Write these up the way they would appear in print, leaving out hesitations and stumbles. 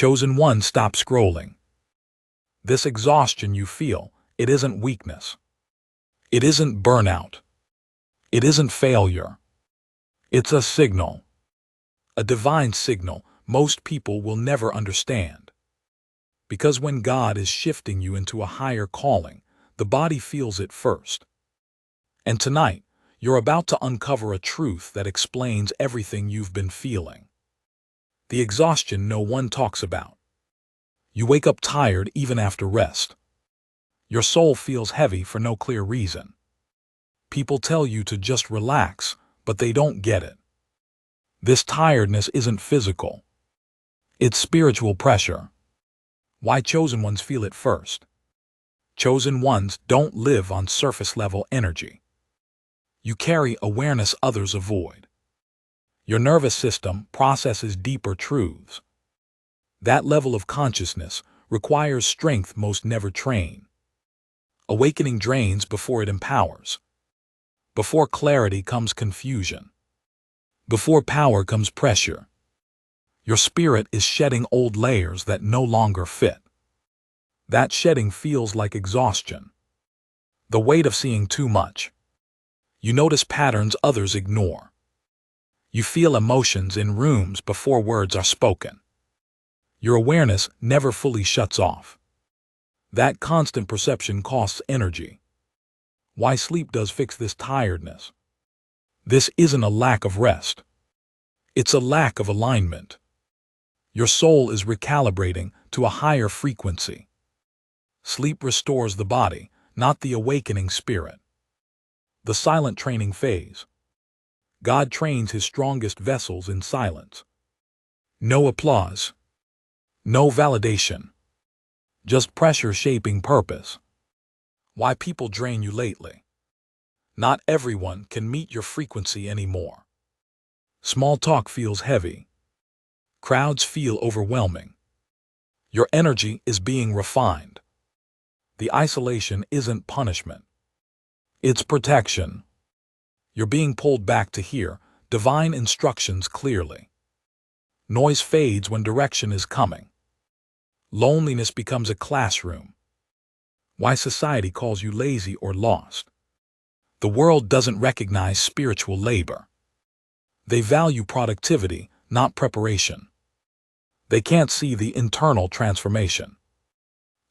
Chosen one, stop scrolling. This exhaustion you feel, it isn't weakness. It isn't burnout. It isn't failure. It's a signal. A divine signal most people will never understand. Because when God is shifting you into a higher calling, the body feels it first. And tonight, you're about to uncover a truth that explains everything you've been feeling. The exhaustion no one talks about. You wake up tired even after rest. Your soul feels heavy for no clear reason. People tell you to just relax, but they don't get it. This tiredness isn't physical. It's spiritual pressure. Why chosen ones feel it first? Chosen ones don't live on surface-level energy. You carry awareness others avoid. Your nervous system processes deeper truths. That level of consciousness requires strength most never train. Awakening drains before it empowers. Before clarity comes confusion. Before power comes pressure. Your spirit is shedding old layers that no longer fit. That shedding feels like exhaustion. The weight of seeing too much. You notice patterns others ignore. You feel emotions in rooms before words are spoken. Your awareness never fully shuts off. That constant perception costs energy. Why sleep does fix this tiredness? This isn't a lack of rest. It's a lack of alignment. Your soul is recalibrating to a higher frequency. Sleep restores the body, not the awakening spirit. The silent training phase. God trains his strongest vessels in silence. No applause. No validation. Just pressure shaping purpose. Why people drain you lately? Not everyone can meet your frequency anymore. Small talk feels heavy. Crowds feel overwhelming. Your energy is being refined. The isolation isn't punishment. It's protection. You're being pulled back to hear divine instructions clearly. Noise fades when direction is coming. Loneliness becomes a classroom. Why society calls you lazy or lost? The world doesn't recognize spiritual labor. They value productivity, not preparation. They can't see the internal transformation.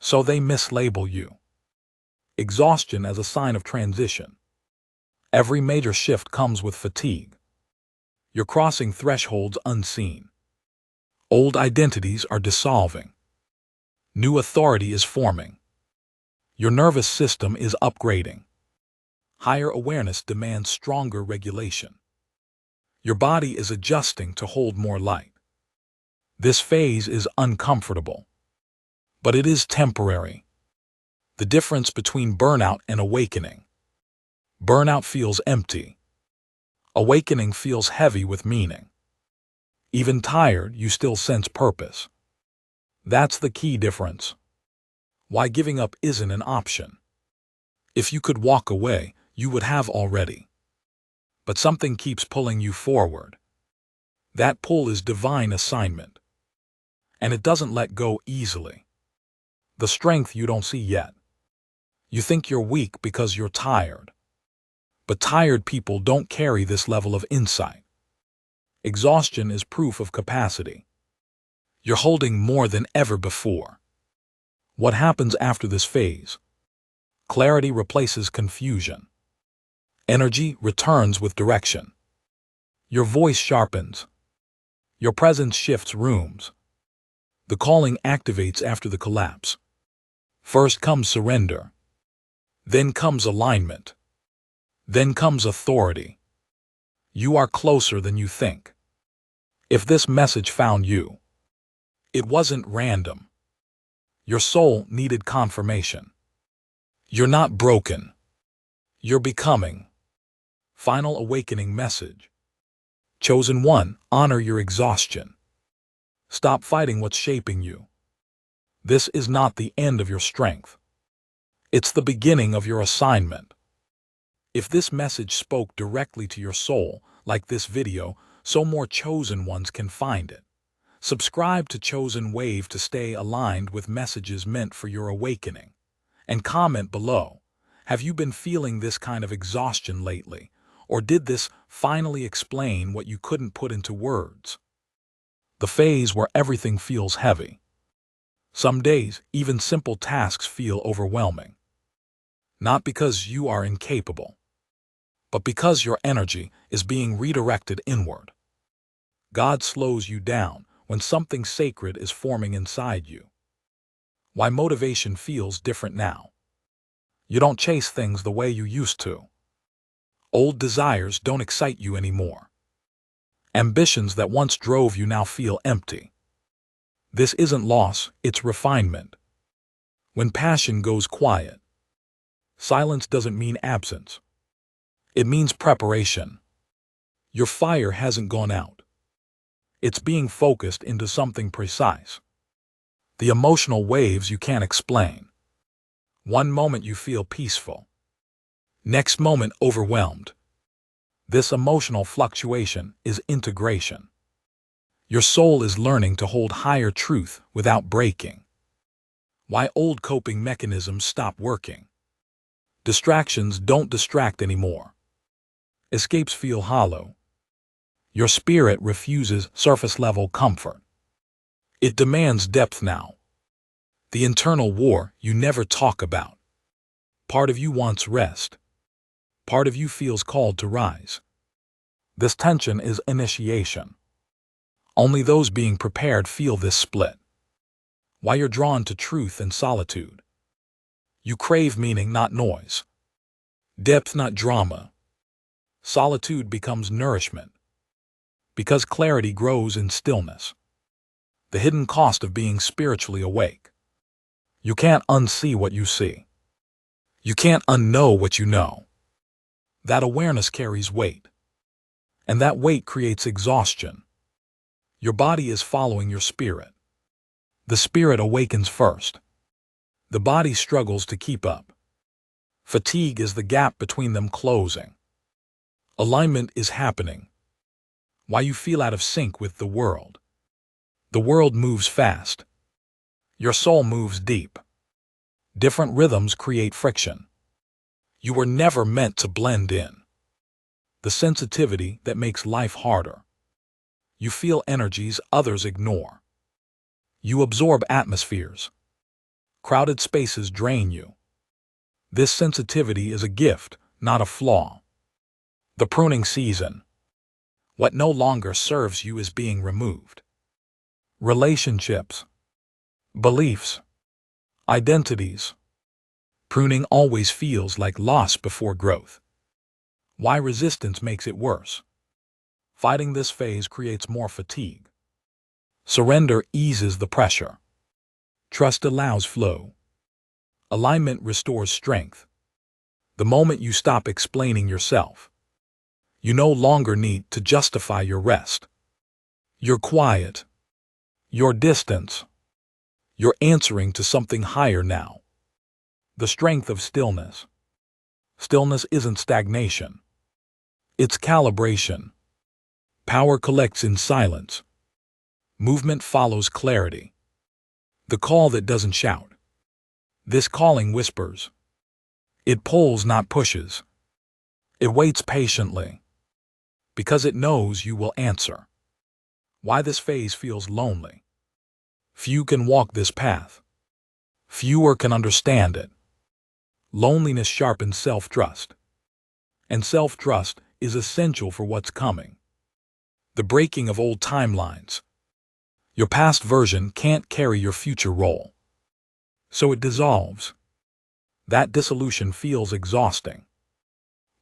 So they mislabel you. Exhaustion as a sign of transition. Every major shift comes with fatigue. You're crossing thresholds unseen. Old identities are dissolving. New authority is forming. Your nervous system is upgrading. Higher awareness demands stronger regulation. Your body is adjusting to hold more light. This phase is uncomfortable. But it is temporary. The difference between burnout and awakening. Burnout feels empty. Awakening feels heavy with meaning. Even tired, you still sense purpose. That's the key difference. Why giving up isn't an option. If you could walk away, you would have already. But something keeps pulling you forward. That pull is divine assignment. And it doesn't let go easily. The strength you don't see yet. You think you're weak because you're tired. But tired people don't carry this level of insight. Exhaustion is proof of capacity. You're holding more than ever before. What happens after this phase? Clarity replaces confusion. Energy returns with direction. Your voice sharpens. Your presence shifts rooms. The calling activates after the collapse. First comes surrender. Then comes alignment. Then comes authority. You are closer than you think. If this message found you, it wasn't random. Your soul needed confirmation. You're not broken. You're becoming. Final awakening message. Chosen one, honor your exhaustion. Stop fighting what's shaping you. This is not the end of your strength. It's the beginning of your assignment. If this message spoke directly to your soul, like this video, so more chosen ones can find it. Subscribe to Chosen Wave to stay aligned with messages meant for your awakening. And comment below, have you been feeling this kind of exhaustion lately? Or did this finally explain what you couldn't put into words? The phase where everything feels heavy. Some days, even simple tasks feel overwhelming. Not because you are incapable, but because your energy is being redirected inward. God slows you down when something sacred is forming inside you. Why motivation feels different now. You don't chase things the way you used to. Old desires don't excite you anymore. Ambitions that once drove you now feel empty. This isn't loss, it's refinement. When passion goes quiet, silence doesn't mean absence. It means preparation. Your fire hasn't gone out. It's being focused into something precise. The emotional waves you can't explain. One moment you feel peaceful. Next moment overwhelmed. This emotional fluctuation is integration. Your soul is learning to hold higher truth without breaking. Why old coping mechanisms stop working. Distractions don't distract anymore. Escapes feel hollow. Your spirit refuses surface-level comfort. It demands depth now. The internal war you never talk about. Part of you wants rest. Part of you feels called to rise. This tension is initiation. Only those being prepared feel this split. Why you're drawn to truth and solitude. You crave meaning, not noise. Depth, not drama. Solitude becomes nourishment. Because clarity grows in stillness. The hidden cost of being spiritually awake. You can't unsee what you see. You can't unknow what you know. That awareness carries weight. And that weight creates exhaustion. Your body is following your spirit. The spirit awakens first. The body struggles to keep up. Fatigue is the gap between them closing. Alignment is happening. Why you feel out of sync with the world. The world moves fast. Your soul moves deep. Different rhythms create friction. You were never meant to blend in. The sensitivity that makes life harder. You feel energies others ignore. You absorb atmospheres. Crowded spaces drain you. This sensitivity is a gift, not a flaw. The pruning season. What no longer serves you is being removed. Relationships. Beliefs. Identities. Pruning always feels like loss before growth. Why resistance makes it worse. Fighting this phase creates more fatigue. Surrender eases the pressure. Trust allows flow. Alignment restores strength. The moment you stop explaining yourself, you no longer need to justify your rest. You're quiet. Your distance. You're answering to something higher now. The strength of stillness. Stillness isn't stagnation. It's calibration. Power collects in silence. Movement follows clarity. The call that doesn't shout. This calling whispers. It pulls, not pushes. It waits patiently. Because it knows you will answer. Why this phase feels lonely. Few can walk this path. Fewer can understand it. Loneliness sharpens self-trust. And self-trust is essential for what's coming. The breaking of old timelines. Your past version can't carry your future role. So it dissolves. That dissolution feels exhausting.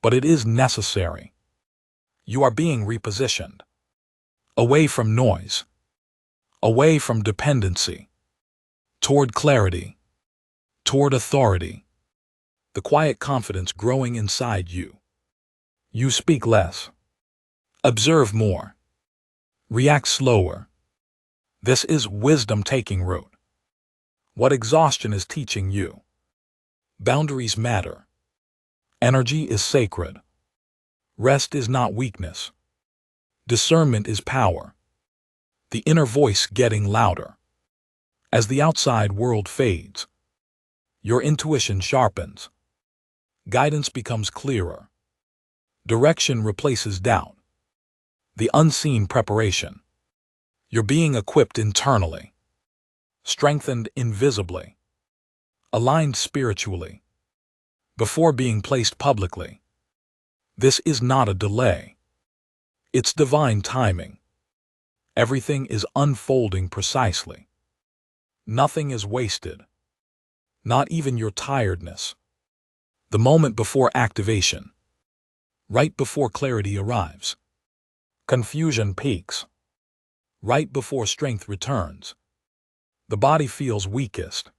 But it is necessary. You are being repositioned. Away from noise. Away from dependency. Toward clarity. Toward authority. The quiet confidence growing inside you. You speak less. Observe more. React slower. This is wisdom taking root. What exhaustion is teaching you. Boundaries matter. Energy is sacred. Rest is not weakness. Discernment is power. the inner voice getting louder. As the outside world fades, your intuition sharpens. Guidance becomes clearer. Direction replaces doubt. The unseen preparation. You're being equipped internally, strengthened invisibly, aligned spiritually, before being placed publicly. This is not a delay. It's divine timing. Everything is unfolding precisely. Nothing is wasted. Not even your tiredness. The moment before activation. Right before clarity arrives. Confusion peaks. Right before strength returns. The body feels weakest.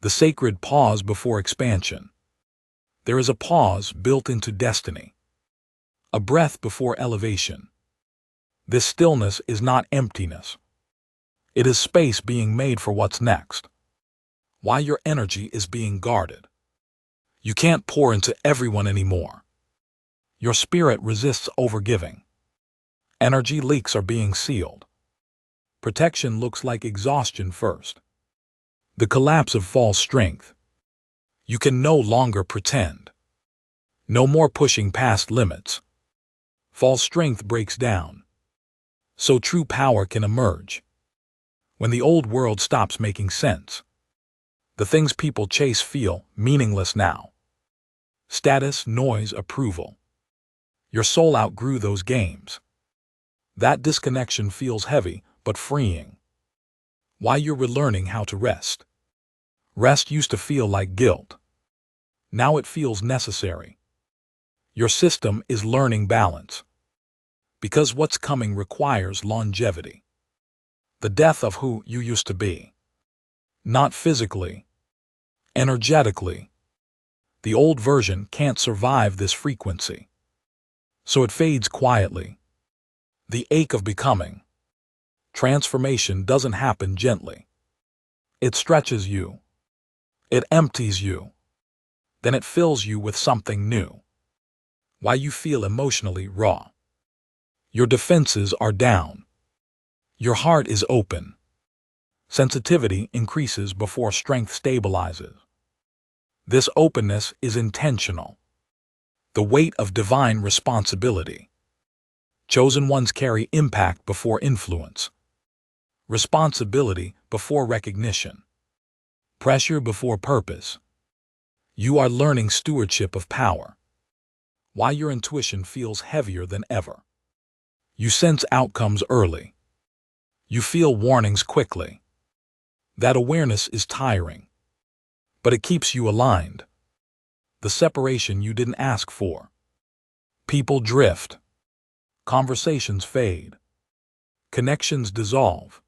The sacred pause before expansion. There is a pause built into destiny. A breath before elevation. This stillness is not emptiness. It is space being made for what's next. Why your energy is being guarded. You can't pour into everyone anymore. Your spirit resists overgiving. Energy leaks are being sealed. Protection looks like exhaustion first. The collapse of false strength. You can no longer pretend. No more pushing past limits. False strength breaks down. So true power can emerge. When the old world stops making sense. The things people chase feel meaningless now. Status, noise, approval. Your soul outgrew those games. That disconnection feels heavy, but freeing. Why you're relearning how to rest. Rest used to feel like guilt. Now it feels necessary. Your system is learning balance. Because what's coming requires longevity. The death of who you used to be. Not physically. Energetically. The old version can't survive this frequency. So it fades quietly. The ache of becoming. Transformation doesn't happen gently. It stretches you. It empties you. Then it fills you with something new. Why you feel emotionally raw. Your defenses are down. Your heart is open. Sensitivity increases before strength stabilizes. This openness is intentional. The weight of divine responsibility. Chosen ones carry impact before influence. Responsibility before recognition. Pressure before purpose. You are learning stewardship of power. Why your intuition feels heavier than ever. You sense outcomes early. You feel warnings quickly. That awareness is tiring. But it keeps you aligned. The separation you didn't ask for. People drift. Conversations fade. Connections dissolve.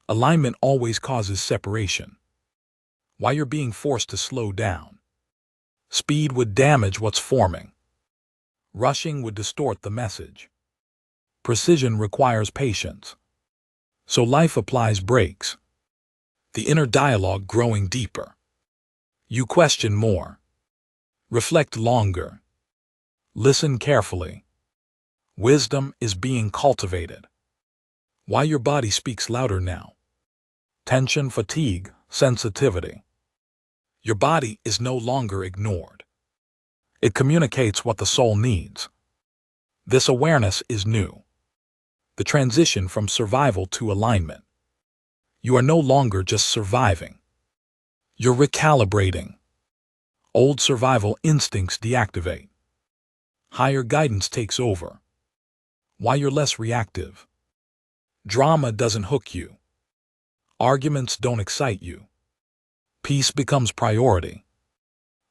Alignment always causes separation. Why you're being forced to slow down. Speed would damage what's forming. Rushing would distort the message. Precision requires patience. So life applies brakes. The inner dialogue growing deeper. You question more. Reflect longer. Listen carefully. Wisdom is being cultivated. Why your body speaks louder now. Tension, fatigue, sensitivity. Your body is no longer ignored. It communicates what the soul needs. This awareness is new. The transition from survival to alignment. You are no longer just surviving. You're recalibrating. Old survival instincts deactivate. Higher guidance takes over. Why you're less reactive. Drama doesn't hook you. Arguments don't excite you. Peace becomes priority.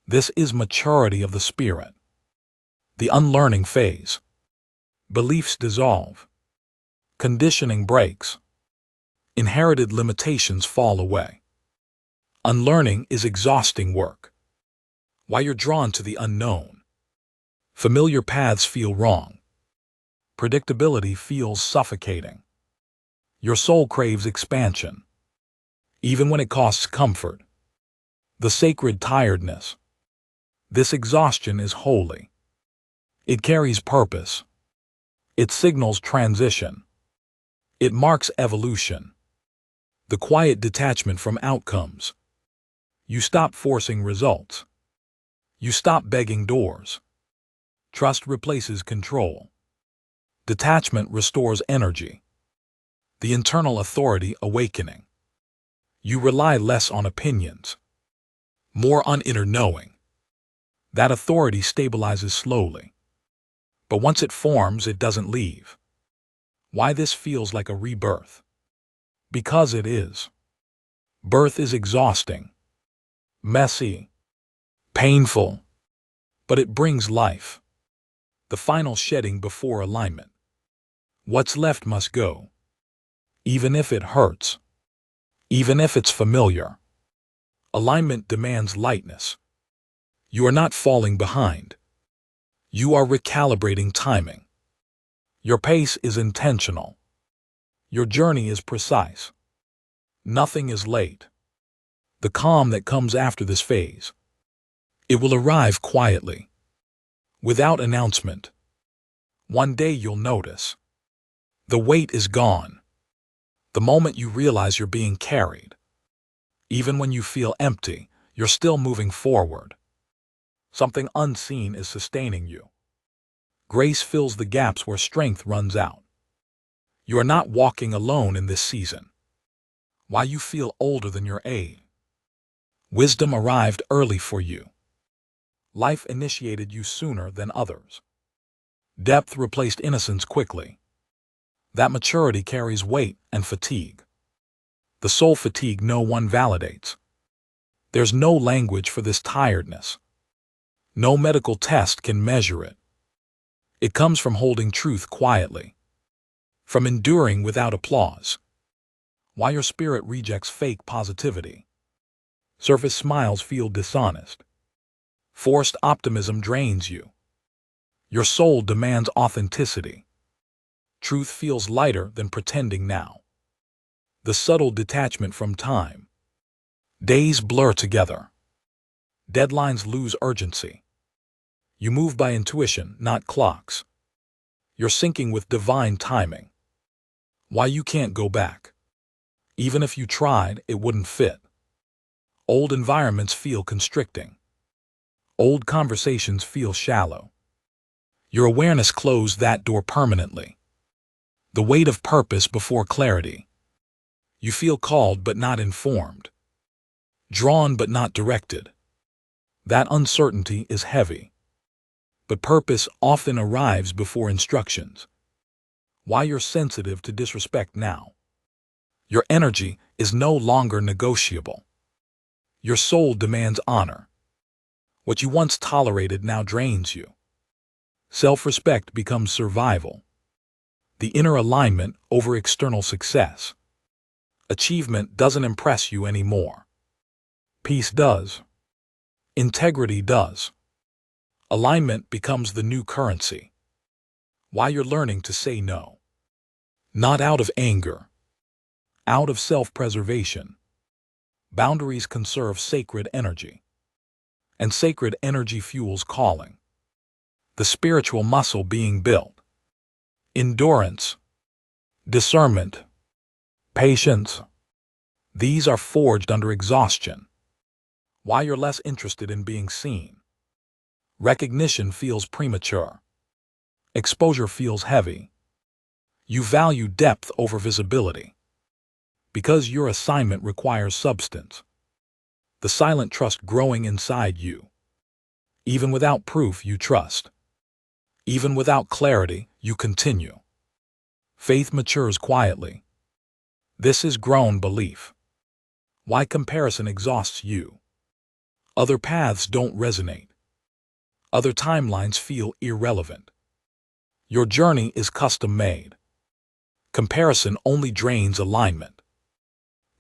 This is maturity of the spirit. The unlearning phase. Beliefs dissolve. Conditioning breaks. Inherited limitations fall away. Unlearning is exhausting work. Why you're drawn to the unknown. Familiar paths feel wrong. Predictability feels suffocating. Your soul craves expansion. Even when it costs comfort. The sacred tiredness. This exhaustion is holy. It carries purpose. It signals transition. It marks evolution, the quiet detachment from outcomes. You stop forcing results. You stop begging doors. Trust replaces control. Detachment restores energy, the internal authority awakening. You rely less on opinions, more on inner knowing. That authority stabilizes slowly. But once it forms, it doesn't leave. Why this feels like a rebirth? Because it is. Birth is exhausting, messy, painful, but it brings life. The final shedding before alignment. What's left must go, even if it hurts, even if it's familiar. Alignment demands lightness. You are not falling behind. You are recalibrating timing. Your pace is intentional. Your journey is precise. Nothing is late. The calm that comes after this phase, it will arrive quietly, without announcement. One day you'll notice. The weight is gone. The moment you realize you're being carried. Even when you feel empty, you're still moving forward. Something unseen is sustaining you. Grace fills the gaps where strength runs out. You are not walking alone in this season. Why you feel older than your age? Wisdom arrived early for you. Life initiated you sooner than others. Depth replaced innocence quickly. That maturity carries weight and fatigue. The soul fatigue no one validates. There's no language for this tiredness. No medical test can measure it. It comes from holding truth quietly, from enduring without applause. Why your spirit rejects fake positivity. Surface smiles feel dishonest. Forced optimism drains you. Your soul demands authenticity. Truth feels lighter than pretending now. The subtle detachment from time. Days blur together. Deadlines lose urgency. You move by intuition, not clocks. You're syncing with divine timing. Why you can't go back. Even if you tried, it wouldn't fit. Old environments feel constricting. Old conversations feel shallow. Your awareness closed that door permanently. The weight of purpose before clarity. You feel called but not informed. Drawn but not directed. That uncertainty is heavy. But purpose often arrives before instructions. Why you're sensitive to disrespect now. Your energy is no longer negotiable. Your soul demands honor. What you once tolerated now drains you. Self-respect becomes survival. The inner alignment over external success. Achievement doesn't impress you anymore. Peace does. Integrity does. Alignment becomes the new currency. Why you're learning to say no. Not out of anger. Out of self-preservation. Boundaries conserve sacred energy. And sacred energy fuels calling. The spiritual muscle being built. Endurance. Discernment. Patience. These are forged under exhaustion. Why you're less interested in being seen. Recognition feels premature. Exposure feels heavy. You value depth over visibility. Because your assignment requires substance. The silent trust growing inside you. Even without proof, you trust. Even without clarity, you continue. Faith matures quietly. This is grown belief. Why comparison exhausts you. Other paths don't resonate. Other timelines feel irrelevant. Your journey is custom-made. Comparison only drains alignment.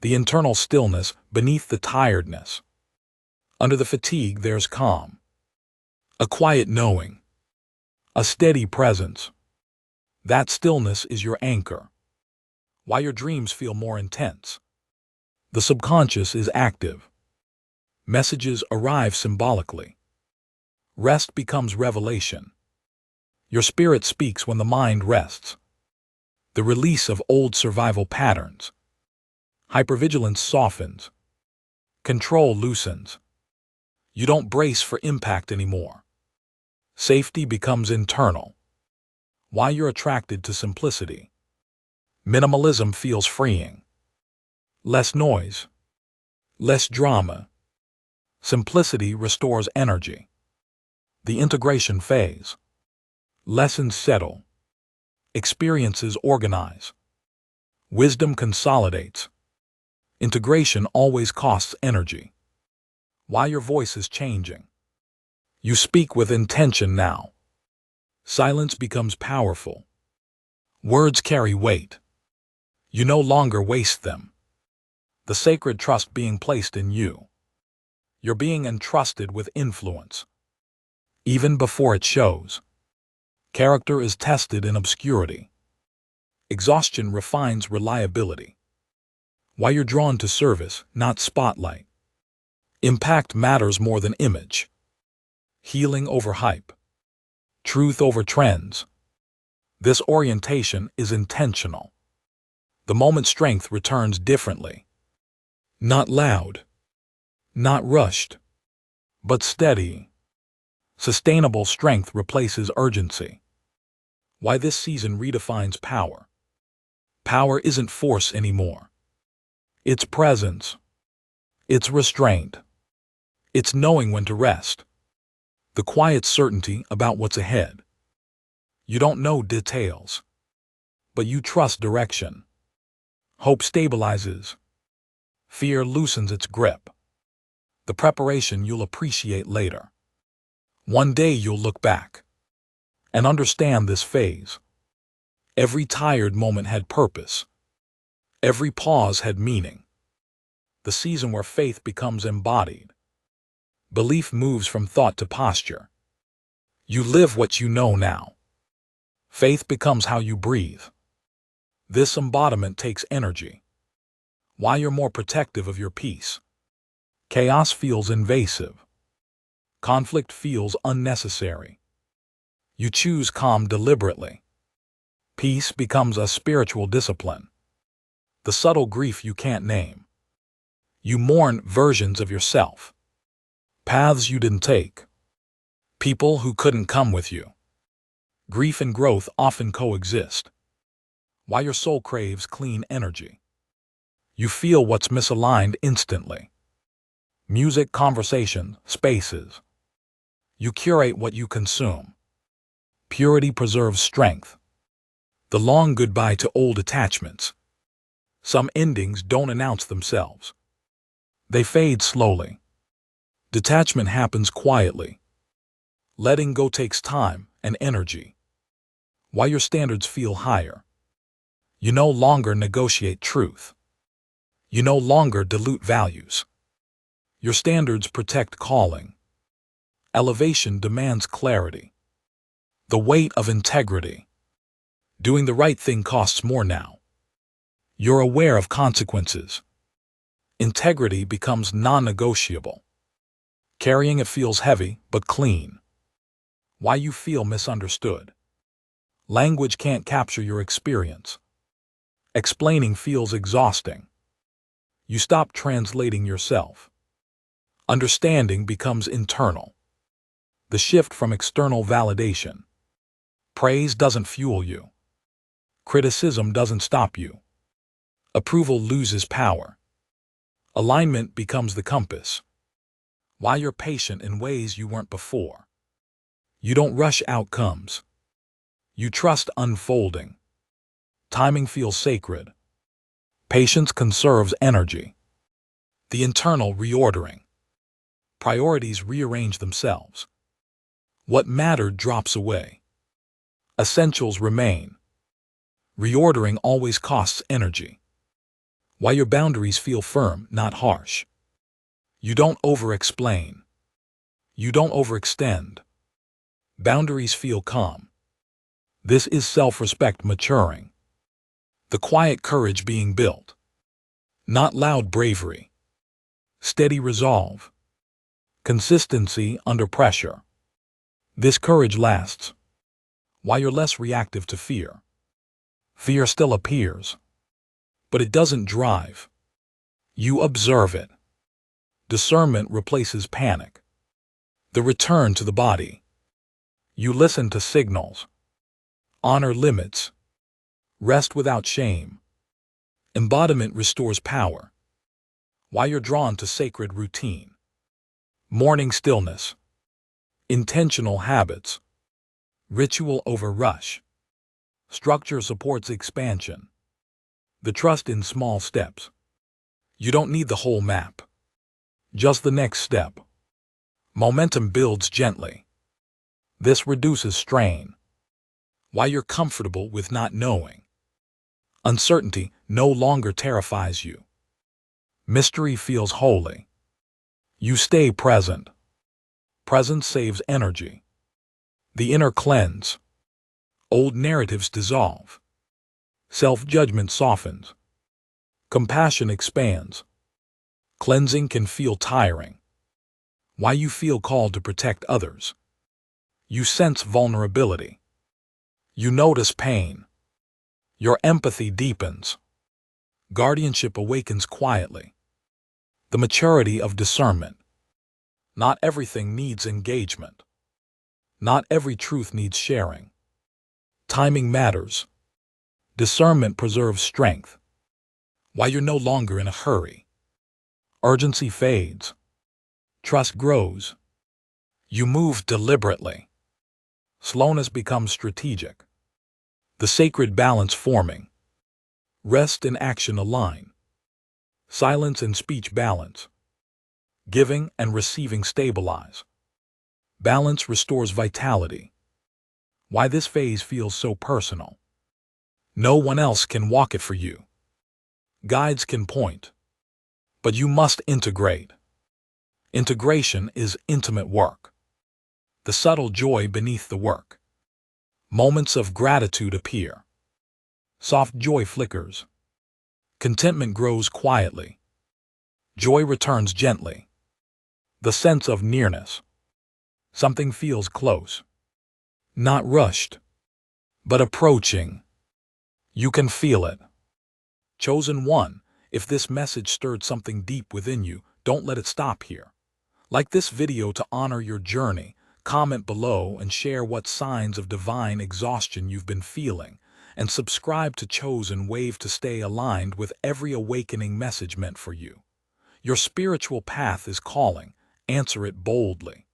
The internal stillness beneath the tiredness. Under the fatigue there's calm. A quiet knowing. A steady presence. That stillness is your anchor. Why your dreams feel more intense. The subconscious is active. Messages arrive symbolically. Rest becomes revelation. Your spirit speaks when the mind rests. the release of old survival patterns. Hypervigilance softens. Control loosens. You don't brace for impact anymore. Safety becomes internal. Why you're attracted to simplicity. Minimalism feels freeing. Less noise. Less drama. Simplicity restores energy. The integration phase. Lessons settle. Experiences organize. Wisdom consolidates. Integration always costs energy. Why your voice is changing. You speak with intention now. Silence becomes powerful. Words carry weight. You no longer waste them. The sacred trust being placed in you. You're being entrusted with influence. Even before it shows. Character is tested in obscurity. Exhaustion refines reliability. Why you're drawn to service, not spotlight. Impact matters more than image. Healing over hype. Truth over trends. This orientation is intentional. The moment strength returns differently. Not loud. Not rushed. But steady. Sustainable strength replaces urgency. Why this season redefines power. Power isn't force anymore. It's presence. It's restraint. It's knowing when to rest. The quiet certainty about what's ahead. You don't know details, but you trust direction. Hope stabilizes. Fear loosens its grip. The preparation you'll appreciate later. One day you'll look back and understand this phase. Every tired moment had purpose. Every pause had meaning. The season where faith becomes embodied. Belief moves from thought to posture. You live what you know now. Faith becomes how you breathe. This embodiment takes energy. Why you're more protective of your peace. Chaos feels invasive. Conflict feels unnecessary. You choose calm deliberately. Peace becomes a spiritual discipline. The subtle grief you can't name. You mourn versions of yourself. Paths you didn't take. People who couldn't come with you. Grief and growth often coexist. Why your soul craves clean energy. You feel what's misaligned instantly. Music, conversation, spaces. You curate what you consume. Purity preserves strength. The long goodbye to old attachments. Some endings don't announce themselves. They fade slowly. Detachment happens quietly. Letting go takes time and energy. Why your standards feel higher. You no longer negotiate truth. You no longer dilute values. Your standards protect calling. Elevation demands clarity. The weight of integrity. Doing the right thing costs more now. You're aware of consequences. Integrity becomes non-negotiable. Carrying it feels heavy but clean. Why you feel misunderstood. Language can't capture your experience. Explaining feels exhausting. You stop translating yourself. Understanding becomes internal. The shift from external validation. Praise doesn't fuel you. Criticism doesn't stop you. Approval loses power. Alignment becomes the compass. Why you're patient in ways you weren't before. You don't rush outcomes. You trust unfolding. Timing feels sacred. Patience conserves energy. The internal reordering. Priorities rearrange themselves. What mattered drops away. Essentials remain. Reordering always costs energy. Why your boundaries feel firm, not harsh. You don't over-explain. You don't overextend. Boundaries feel calm. This is self-respect maturing. The quiet courage being built. Not loud bravery. Steady resolve. Consistency under pressure. This courage lasts. Why you're less reactive to fear. Fear still appears, but it doesn't drive. You observe it. Discernment replaces panic. The return to the body. You listen to signals. Honor limits. Rest without shame. Embodiment restores power. Why you're drawn to sacred routine. Morning stillness. Intentional habits. Ritual over rush. Structure supports expansion. The trust in small steps. You don't need the whole map. Just the next step. Momentum builds gently. This reduces strain. Why you're comfortable with not knowing. Uncertainty no longer terrifies you. Mystery feels holy. You stay present. Presence saves energy. The inner cleanse. Old narratives dissolve. Self-judgment softens. Compassion expands. Cleansing can feel tiring. Why you feel called to protect others. You sense vulnerability. You notice pain. Your empathy deepens. Guardianship awakens quietly. The maturity of discernment. Not everything needs engagement. Not every truth needs sharing. Timing matters. Discernment preserves strength. Why you're no longer in a hurry. Urgency fades. Trust grows. You move deliberately. Slowness becomes strategic. The sacred balance forming. Rest and action align. Silence and speech balance. Giving and receiving stabilize. Balance restores vitality. Why this phase feels so personal. No one else can walk it for you. Guides can point. But you must integrate. Integration is intimate work. The subtle joy beneath the work. Moments of gratitude appear. Soft joy flickers. Contentment grows quietly. Joy returns gently. The sense of nearness. Something feels close. Not rushed, but approaching. You can feel it. Chosen one, if this message stirred something deep within you, don't let it stop here. Like this video to honor your journey, comment below and share what signs of divine exhaustion you've been feeling, and subscribe to Chosen Wave to stay aligned with every awakening message meant for you. Your spiritual path is calling. Answer it boldly.